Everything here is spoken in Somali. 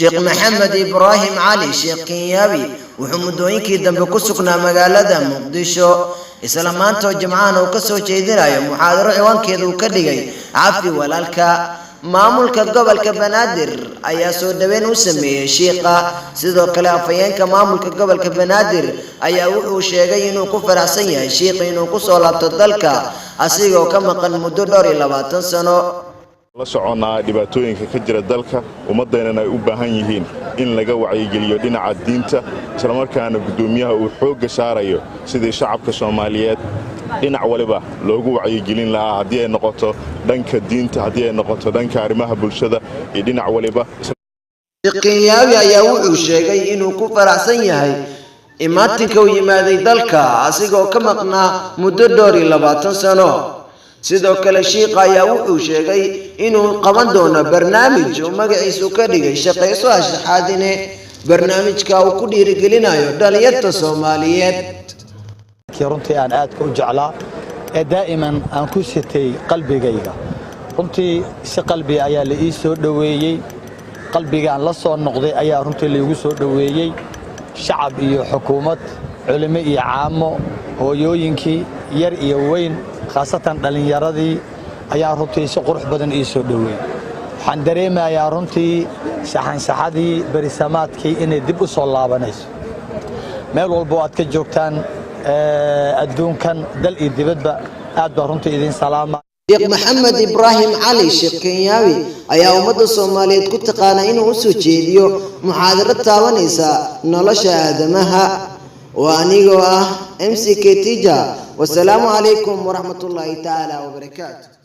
Sheikh Mohammed Ibrahim Ali Sheikh Kenyawi wuxuu mudooyinkii dambe ku sugnaa magaalada Muqdisho isla maanta Jimcahan oo ka soo jeedinayo muxaadaro ciwaankeedu ka dhigay cafi walaalka maamulka gobolka Banaadir ayaa soo dhaweyn u sameeyay sheekha sidoo kale afayeenka maamulka gobolka Banaadir ayaa wuxuu sheegay inuu ku faraxsan yahay sheekha inuu ku soo laabto dalka asigoo ka maqan muddo 20 sano la soconaa dhibaatooyinka ka jira dalka ummadeena ay u baahan yihiin in laga wacyigeliyo dhinaca diinta isla markaana gudoomiyaha uu xoog saarayo sidii shacabka Soomaaliyeed dhinac waliba loogu wacyigelin lahaa hadii ay noqoto dhanka diinta hadii ay noqoto dhanka arrimaha bulshada iyo dhinac waliba Kenyawi ayaa wuxuu sheegay inuu ku faraxsan yahay imaatinka uu yimaaday dalka asigoo ka maqnaa muddo 20 sano sidoo kale sheekha ayaa wuxuu sheegay inuu qaban doono barnaamij oo magaciisu ka dhigay shaqayso ashxaadine barnaamijka uu ku dhiirigelinayo dhalinyarada Soomaaliyeed runtii aan aad ku jeclaa ee daa'iman aan ku sitay qalbigayga runtii si qalbi ayaa la ii soo dhaweeyay qalbiga aan la soo noqday ayaa runtii la igu soo dhaweeyay shacab iyo xukuumad culimo iyo caamo hooyooyinkii yar iyo weyn khaasatan dhalinyaradii ayaa runtii si qurux badan ii soo dhaweeyay waxaan dareemayaa runtii saxansaxadii barisamaadkii inay dib u soo laabanayso meel walba aad ka joogtaan adduunkan dal iyo dibadba aad baa runtii idin salaama Sheikh Mohammed Ibrahim Ali Sheikh Kenyawi ayaa ummadda Soomaaliyeed ku taqaana inuu soo jeediyo muxaadaro taabanaysa nolosha aadamaha وأنيقوا MCK تيجا والسلام عليكم ورحمة الله تعالى وبركاته.